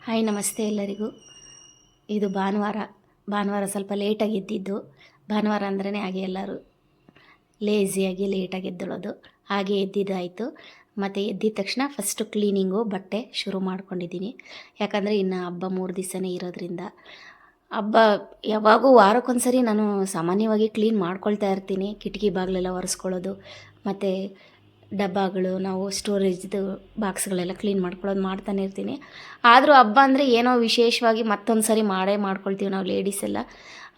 Hi ನಮಸ್ತೆ ಎಲ್ಲರಿಗೂ. ಇದು ಭಾನುವಾರ ಸ್ವಲ್ಪ ಲೇಟಾಗಿ ಎದ್ದಿದ್ದು. ಭಾನುವಾರ ಅಂದ್ರೇ ಹಾಗೆ ಎಲ್ಲರೂ ಲೇಸಿಯಾಗಿ ಲೇಟಾಗಿ ಎದ್ದೇಳೋದು. ಹಾಗೆ ಎದ್ದಿದ್ದಾಯಿತು. ಮತ್ತು ಎದ್ದಿದ ತಕ್ಷಣ ಫಸ್ಟು ಕ್ಲೀನಿಂಗು ಬಟ್ಟೆ ಶುರು ಮಾಡ್ಕೊಂಡಿದ್ದೀನಿ. ಯಾಕಂದರೆ ಇನ್ನು ಹಬ್ಬ 3 ದಿವಸನೇ ಇರೋದ್ರಿಂದ. ಹಬ್ಬ ಯಾವಾಗೂ ವಾರಕ್ಕೊಂದ್ಸರಿ ನಾನು ಸಾಮಾನ್ಯವಾಗಿ ಕ್ಲೀನ್ ಮಾಡ್ಕೊಳ್ತಾ ಇರ್ತೀನಿ. ಕಿಟಕಿ ಬಾಗಿಲೆಲ್ಲ ಒರೆಸ್ಕೊಳ್ಳೋದು, ಮತ್ತು ಡಬ್ಬಗಳು, ನಾವು ಸ್ಟೋರೇಜ್ದು ಬಾಕ್ಸ್ಗಳೆಲ್ಲ ಕ್ಲೀನ್ ಮಾಡ್ತಾನೆ ಇರ್ತೀನಿ. ಆದರೂ ಹಬ್ಬ ಅಂದರೆ ಏನೋ ವಿಶೇಷವಾಗಿ ಮತ್ತೊಂದು ಸರಿ ಮಾಡ್ಕೊಳ್ತೀವಿ ನಾವು ಲೇಡೀಸ್ ಎಲ್ಲ,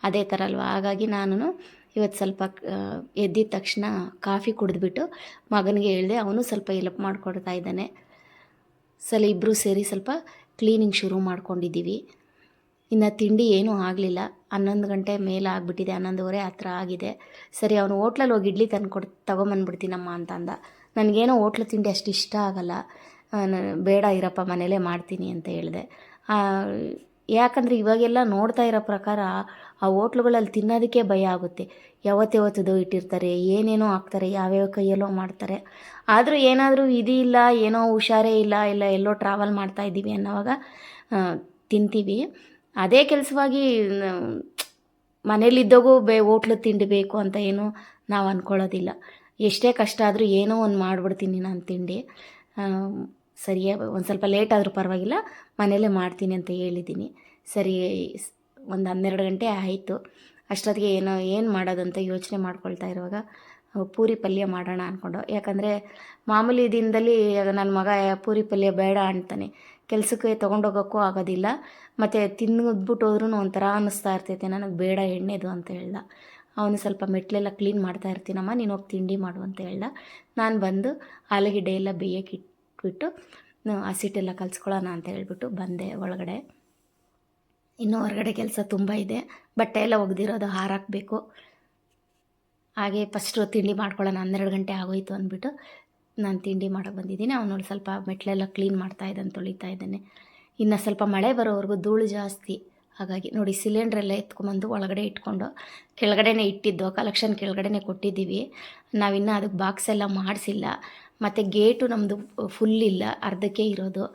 ಅದೇ ಥರ ಅಲ್ವ. ಹಾಗಾಗಿ ನಾನು ಇವತ್ತು ಸ್ವಲ್ಪ ಎದ್ದಿದ ತಕ್ಷಣ ಕಾಫಿ ಕುಡಿದ್ಬಿಟ್ಟು ಮಗನಿಗೆ ಹೇಳಿದೆ. ಅವನು ಸ್ವಲ್ಪ ಹೆಲ್ಪ್ ಮಾಡಿಕೊಡ್ತಾ ಇದ್ದಾನೆ. ಇಬ್ಬರು ಸೇರಿ ಸ್ವಲ್ಪ ಕ್ಲೀನಿಂಗ್ ಶುರು ಮಾಡ್ಕೊಂಡಿದ್ದೀವಿ. ಇನ್ನು ತಿಂಡಿ ಏನೂ ಆಗಲಿಲ್ಲ. 11 ಗಂಟೆ ಮೇಲೆ ಆಗಿಬಿಟ್ಟಿದೆ, 11:30 ಆ ಥರ ಆಗಿದೆ. ಸರಿ, ಅವನು ಹೋಟ್ಲಲ್ಲಿ ಹೋಗಿ ಇಡ್ಲಿ ತೊಗೊಂಬಂದ್ಬಿಡ್ತೀನಮ್ಮ ಅಂತ ಅಂದ. ನನಗೇನೋ ಹೋಟ್ಲು ತಿಂಡಿ ಅಷ್ಟು ಇಷ್ಟ ಆಗಲ್ಲ. ಬೇಡ ಇರಪ್ಪ, ಮನೇಲೇ ಮಾಡ್ತೀನಿ ಅಂತ ಹೇಳಿದೆ. ಯಾಕಂದರೆ ಇವಾಗೆಲ್ಲ ನೋಡ್ತಾ ಇರೋ ಪ್ರಕಾರ ಆ ಹೋಟ್ಲುಗಳಲ್ಲಿ ತಿನ್ನೋದಕ್ಕೆ ಭಯ ಆಗುತ್ತೆ. ಯಾವತ್ತದು ಇಟ್ಟಿರ್ತಾರೆ, ಏನೇನೋ ಹಾಕ್ತಾರೆ, ಯಾವ್ಯಾವ ಕೈಯಲ್ಲೋ ಮಾಡ್ತಾರೆ. ಆದರೂ ಏನಾದರೂ ಇದಿಲ್ಲ, ಏನೋ ಹುಷಾರೇ ಇಲ್ಲ ಎಲ್ಲೋ ಟ್ರಾವೆಲ್ ಮಾಡ್ತಾಯಿದ್ದೀವಿ ಅನ್ನೋವಾಗ ತಿಂತೀವಿ. ಅದೇ ಕೆಲಸವಾಗಿ ಮನೇಲಿದ್ದಾಗೂ ಹೋಟ್ಲು ತಿಂಡಿ ಬೇಕು ಅಂತ ಏನು ನಾವು ಅಂದ್ಕೊಳ್ಳೋದಿಲ್ಲ. ಎಷ್ಟೇ ಕಷ್ಟ ಆದರೂ ಏನೋ ಒಂದು ಮಾಡಿಬಿಡ್ತೀನಿ ನಾನು ತಿಂಡಿ. ಸರಿಯಾಗಿ ಒಂದು ಸ್ವಲ್ಪ ಲೇಟ್ ಆದರೂ ಪರವಾಗಿಲ್ಲ, ಮನೇಲೇ ಮಾಡ್ತೀನಿ ಅಂತ ಹೇಳಿದ್ದೀನಿ. ಸರಿ, ಒಂದು 12 ಗಂಟೆ ಆಯಿತು. ಅಷ್ಟೊತ್ತಿಗೆ ಏನು ಮಾಡೋದಂತ ಯೋಚನೆ ಮಾಡ್ಕೊಳ್ತಾ ಇರುವಾಗ ಪೂರಿ ಪಲ್ಯ ಮಾಡೋಣ ಅಂದ್ಕೊಂಡು. ಯಾಕಂದರೆ ಮಾಮೂಲಿ ದಿನದಲ್ಲಿ ನನ್ನ ಮಗ ಪೂರಿ ಪಲ್ಯ ಬೇಡ ಅಂತಾನೆ, ಕೆಲಸಕ್ಕೆ ತೊಗೊಂಡೋಗೋಕ್ಕೂ ಆಗೋದಿಲ್ಲ. ಮತ್ತು ತಿಂದ್ಬಿಟ್ಟು ಹೋದ್ರೂ ಒಂಥರ ಅನ್ನಿಸ್ತಾ ಇರ್ತೈತೆ, ನನಗೆ ಬೇಡ ಎಣ್ಣೆದು ಅಂತ ಹೇಳ್ದ. ಅವನು ಸ್ವಲ್ಪ ಮೆಟ್ಲೆಲ್ಲ ಕ್ಲೀನ್ ಮಾಡ್ತಾ ಇರ್ತೀನಮ್ಮ, ನೀನು ಹೋಗಿ ತಿಂಡಿ ಮಾಡು ಅಂತ ಹೇಳ್ದ. ನಾನು ಬಂದು ಆಲೂಗಡ್ಡೆ ಎಲ್ಲ ಬೇಯಕ್ಕೆ ಇಟ್ಬಿಟ್ಟು ಹಸಿಟ್ಟೆಲ್ಲ ಕಲಿಸ್ಕೊಳ್ಳೋಣ ಅಂತ ಹೇಳ್ಬಿಟ್ಟು ಬಂದೆ ಒಳಗಡೆ. ಇನ್ನೂ ಹೊರಗಡೆ ಕೆಲಸ ತುಂಬ ಇದೆ. ಬಟ್ಟೆ ಎಲ್ಲ ಒಗೆದಿರೋದು ಹಾರಾಕಬೇಕು. ಹಾಗೆ ಫಸ್ಟು ತಿಂಡಿ ಮಾಡ್ಕೊಳ್ಳೋಣ, 12 ಗಂಟೆ ಆಗೋಯ್ತು ಅಂದ್ಬಿಟ್ಟು ನಾನು ತಿಂಡಿ ಮಾಡೋಕ್ಕೆ ಬಂದಿದ್ದೀನಿ. ಅವನು ಸ್ವಲ್ಪ ಮೆಟ್ಲೆಲ್ಲ ಕ್ಲೀನ್ ಮಾಡ್ತಾ ಇದ್ದಾನೆ, ತೊಳಿತಾ ಇದ್ದಾನೆ. ಇನ್ನು ಸ್ವಲ್ಪ ಮಳೆ ಬರೋವರೆಗೂ ಧೂಳು ಜಾಸ್ತಿ. ಹಾಗಾಗಿ ನೋಡಿ, ಸಿಲಿಂಡ್ರೆಲ್ಲ ಎತ್ಕೊಂಬಂದು ಒಳಗಡೆ ಇಟ್ಕೊಂಡು ಕೆಳಗಡೆನೇ ಇಟ್ಟಿದ್ದು, ಕಲೆಕ್ಷನ್ ಕೆಳಗಡೆನೇ ಕೊಟ್ಟಿದ್ದೀವಿ. ನಾವಿನ್ನೂ ಅದಕ್ಕೆ ಬಾಕ್ಸ್ ಎಲ್ಲ ಮಾಡಿಸಿಲ್ಲ. ಮತ್ತು ಗೇಟು ನಮ್ಮದು ಫುಲ್ ಇಲ್ಲ, ಅರ್ಧಕ್ಕೆ ಇರೋದು.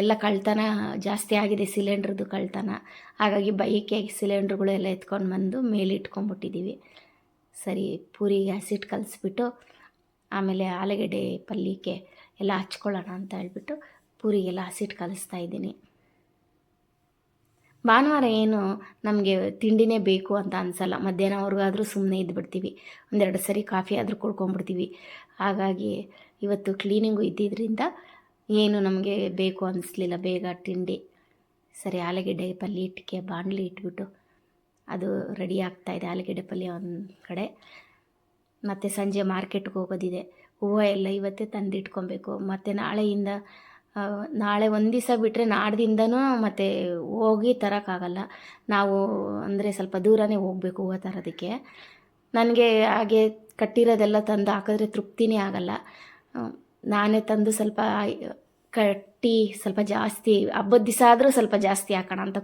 ಎಲ್ಲ ಕಳ್ತನ ಜಾಸ್ತಿ ಆಗಿದೆ, ಸಿಲಿಂಡ್ರದ್ದು ಕಳ್ತನ. ಹಾಗಾಗಿ ಬೈಕೆ ಸಿಲಿಂಡ್ರುಗಳು ಎಲ್ಲ ಎತ್ಕೊಂಡು ಬಂದು ಮೇಲೆ ಇಟ್ಕೊಂಡ್ಬಿಟ್ಟಿದ್ದೀವಿ. ಸರಿ, ಪೂರಿಗೆ ಹಸಿಟ್ಟು ಕಲಿಸ್ಬಿಟ್ಟು ಆಮೇಲೆ ಆಲೂಗಡ್ಡೆ ಪಲ್ಯಕ್ಕೆ ಎಲ್ಲ ಹಚ್ಕೊಳ್ಳೋಣ ಅಂತ ಹೇಳ್ಬಿಟ್ಟು ಪೂರಿಗೆಲ್ಲ ಹಸಿಟ್ಟು ಕಲಿಸ್ತಾ ಇದ್ದೀನಿ. ಭಾನುವಾರ ಏನು ನಮಗೆ ತಿಂಡಿನೇ ಬೇಕು ಅಂತ ಅನಿಸಲ್ಲ. ಮಧ್ಯಾಹ್ನವರೆಗಾದರೂ ಸುಮ್ಮನೆ ಇದ್ಬಿಡ್ತೀವಿ, 1-2 ಸರಿ ಕಾಫಿ ಆದರೂ ಕುಡ್ಕೊಂಡ್ಬಿಡ್ತೀವಿ. ಹಾಗಾಗಿ ಇವತ್ತು ಕ್ಲೀನಿಂಗು ಇದ್ದಿದ್ದರಿಂದ ಏನು ನಮಗೆ ಬೇಕು ಅನ್ನಿಸ್ಲಿಲ್ಲ ಬೇಗ ತಿಂಡಿ. ಸರಿ, ಆಲೂಗಡ್ಡೆ ಪಲ್ಯ ಇಟ್ಟಕ್ಕೆ ಬಾಣಲಿ ಇಟ್ಬಿಟ್ಟು ಅದು ರೆಡಿ ಆಗ್ತಾಯಿದೆ. ಆಲೂಗಡ್ಡೆ ಪಲ್ಯ ಒಂದು ಕಡೆ. ಮತ್ತು ಸಂಜೆ ಮಾರ್ಕೆಟ್ಗೆ ಹೋಗೋದಿದೆ. ಹೂವು ಎಲ್ಲ ಇವತ್ತೇ ತಂದಿಟ್ಕೊಬೇಕು. ಮತ್ತು ನಾಳೆ ಒಂದು ದಿವಸ ಬಿಟ್ಟರೆ ನಾಡ್ದಿಂದನೂ ಮತ್ತು ಹೋಗಿ ತರೋಕ್ಕಾಗಲ್ಲ. ನಾವು ಅಂದರೆ ಸ್ವಲ್ಪ ದೂರನೇ ಹೋಗಬೇಕು ಹೂವು ತರೋದಕ್ಕೆ. ನನಗೆ ಹಾಗೆ ಕಟ್ಟಿರೋದೆಲ್ಲ ತಂದು ಹಾಕಿದ್ರೆ ತೃಪ್ತಿನೇ ಆಗಲ್ಲ. ನಾನೇ ತಂದು ಸ್ವಲ್ಪ ಕಟ್ಟಿ ಸ್ವಲ್ಪ ಜಾಸ್ತಿ, ಹಬ್ಬದ ದಿವಸ ಆದರೂ ಸ್ವಲ್ಪ ಜಾಸ್ತಿ ಹಾಕೋಣ ಅಂತ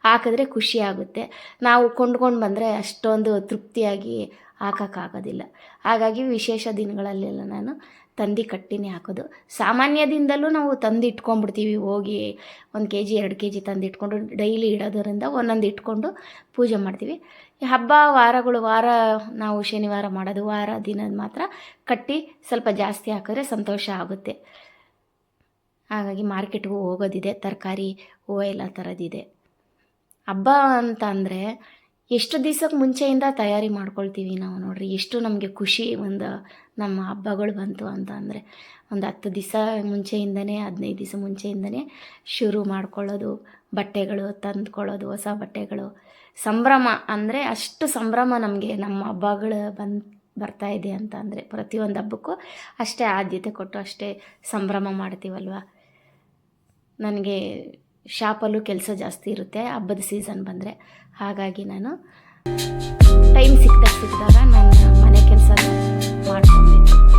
ಹಾಕಿದ್ರೆ ಖುಷಿ ಆಗುತ್ತೆ. ನಾವು ಕೊಂಡ್ಕೊಂಡು ಬಂದರೆ ಅಷ್ಟೊಂದು ತೃಪ್ತಿಯಾಗಿ ಹಾಕೋಕ್ಕಾಗೋದಿಲ್ಲ. ಹಾಗಾಗಿ ವಿಶೇಷ ದಿನಗಳಲ್ಲೆಲ್ಲ ನಾನು ತಂದು ಕಟ್ಟಿನೇ ಹಾಕೋದು. ಸಾಮಾನ್ಯದಿಂದಲೂ ನಾವು ತಂದು ಇಟ್ಕೊಂಡ್ಬಿಡ್ತೀವಿ. ಹೋಗಿ 1 kg 2 kg ತಂದು ಇಟ್ಕೊಂಡು ಡೈಲಿ ಇಡೋದರಿಂದ ಒಂದೊಂದು ಇಟ್ಕೊಂಡು ಪೂಜೆ ಮಾಡ್ತೀವಿ. ಹಬ್ಬ ವಾರ ನಾವು ಶನಿವಾರ ಮಾಡೋದು, ವಾರ ದಿನದ ಮಾತ್ರ ಕಟ್ಟಿ ಸ್ವಲ್ಪ ಜಾಸ್ತಿ ಹಾಕಿದ್ರೆ ಸಂತೋಷ ಆಗುತ್ತೆ. ಹಾಗಾಗಿ ಮಾರ್ಕೆಟ್ಗೂ ಹೋಗೋದಿದೆ, ತರಕಾರಿ ಹೂವು ಎಲ್ಲ ತರೋದಿದೆ. ಹಬ್ಬ ಅಂತ ಅಂದರೆ ಎಷ್ಟು ದಿವ್ಸಕ್ಕೆ ಮುಂಚೆಯಿಂದ ತಯಾರಿ ಮಾಡ್ಕೊಳ್ತೀವಿ ನಾವು. ನೋಡ್ರಿ, ಎಷ್ಟು ನಮಗೆ ಖುಷಿ ನಮ್ಮ ಹಬ್ಬಗಳು ಬಂತು ಅಂತ ಅಂದರೆ. ಒಂದು 10 ದಿವಸ ಮುಂಚೆಯಿಂದನೇ, 15 ದಿವಸ ಮುಂಚೆಯಿಂದನೇ ಶುರು ಮಾಡ್ಕೊಳ್ಳೋದು. ಬಟ್ಟೆಗಳು ತಂದುಕೊಳ್ಳೋದು, ಹೊಸ ಬಟ್ಟೆಗಳು, ಸಂಭ್ರಮ ಅಂದರೆ ಅಷ್ಟು ಸಂಭ್ರಮ ನಮಗೆ ನಮ್ಮ ಹಬ್ಬಗಳು ಬರ್ತಾ ಇದೆ ಅಂತ ಅಂದರೆ. ಪ್ರತಿಯೊಂದು ಹಬ್ಬಕ್ಕೂ ಅಷ್ಟೇ ಆದ್ಯತೆ ಕೊಟ್ಟು ಅಷ್ಟೇ ಸಂಭ್ರಮ ಮಾಡ್ತೀವಲ್ವ. ನನಗೆ ಶಾಪಲ್ಲೂ ಕೆಲಸ ಜಾಸ್ತಿ ಇರುತ್ತೆ ಹಬ್ಬದ ಸೀಸನ್ ಬಂದರೆ. ಹಾಗಾಗಿ ನಾನು ಟೈಮ್ ಸಿಕ್ಕಿದಾಗ ನಾನು ಮನೆ ಕೆಲಸ ಮಾಡ್ಕೊಬೇಕು.